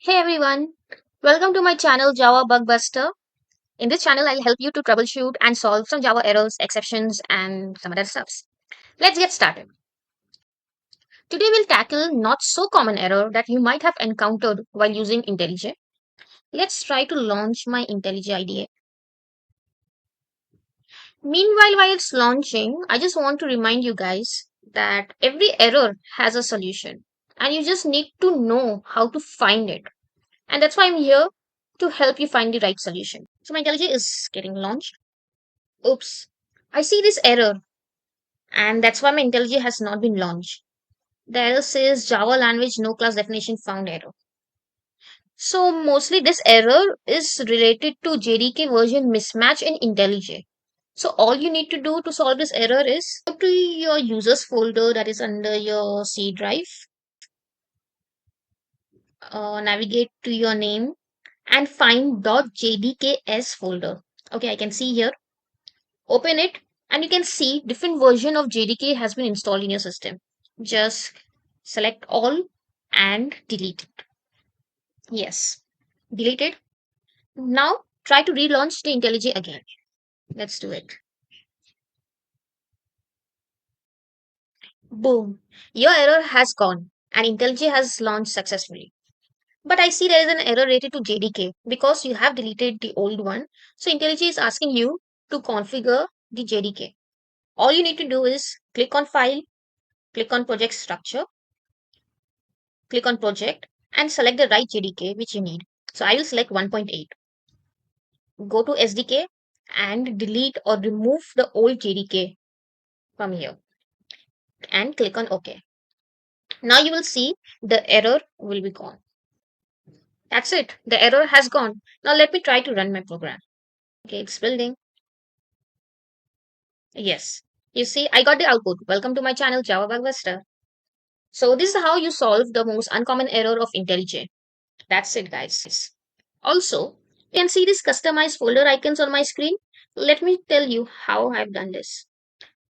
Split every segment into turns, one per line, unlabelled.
Hey everyone, welcome to my channel JavaBugBuster. In this channel, I'll help you to troubleshoot and solve some Java errors, exceptions, and some other stuffs. Let's get started. Today we'll tackle not so common error that you might have encountered while using IntelliJ. Let's try to launch my IntelliJ IDE. Meanwhile, while it's launching, I just want to remind you guys that every error has a solution and you just need to know how to find it. And that's why I'm here to help you find the right solution. So my IntelliJ is getting launched. Oops, I see this error, and that's why my IntelliJ has not been launched. The error says Java language no class definition found error. So mostly this error is related to JDK version mismatch in IntelliJ. So all you need to do to solve this error is go to your users folder that is under your C drive, navigate to your name and find .jdks folder. Okay, I can see here. Open it and you can see different version of JDK has been installed in your system. Just select all and delete it. Yes, delete it. Now try to relaunch the IntelliJ again. Let's do it. Boom. Your error has gone and IntelliJ has launched successfully. But I see there is an error related to JDK because you have deleted the old one. So IntelliJ is asking you to configure the JDK. All you need to do is click on File, click on Project Structure, click on Project and select the right JDK which you need. So I will select 1.8. Go to SDK and delete or remove the old JDK from here and click on OK. Now you will see the error will be gone. That's it. The error has gone. Now let me try to run my program. Okay, it's building. Yes. You see, I got the output. Welcome to my channel, JavaBugBuster. So this is how you solve the most uncommon error of IntelliJ. That's it, guys. Also, you can see these customized folder icons on my screen. Let me tell you how I've done this.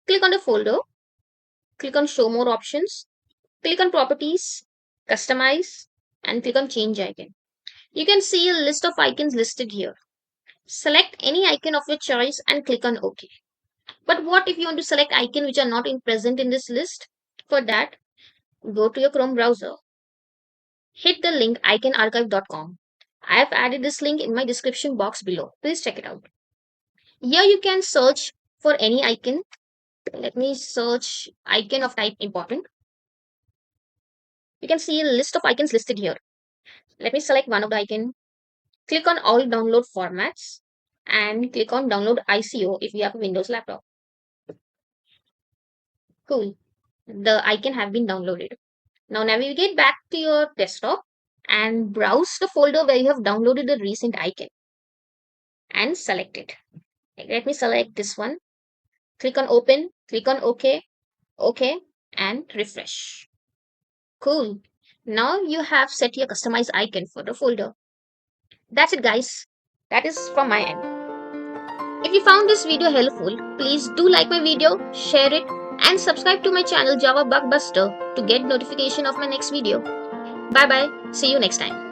Click on the folder, click on show more options, click on properties, customize, and click on change icon. You can see a list of icons listed here. Select any icon of your choice and click on OK. But what if you want to select icons which are not present in this list? For that, go to your Chrome browser. Hit the link iconarchive.com. I have added this link in my description box below. Please check it out. Here you can search for any icon. Let me search icon of type important. You can see a list of icons listed here. Let me select one of the icon. Click on all download formats and click on download ICO if you have a Windows laptop. Cool. The icon have been downloaded. Now navigate back to your desktop and browse the folder where you have downloaded the recent icon and select it. Let me select this one. Click on open, click on OK, OK, and refresh. Cool. Now you have set your customized icon for the folder. That's it, guys. That is from my end. If you found this video helpful, please do like my video, share it, and subscribe to my channel JavaBugBuster to get notification of my next video. Bye bye. See you next time.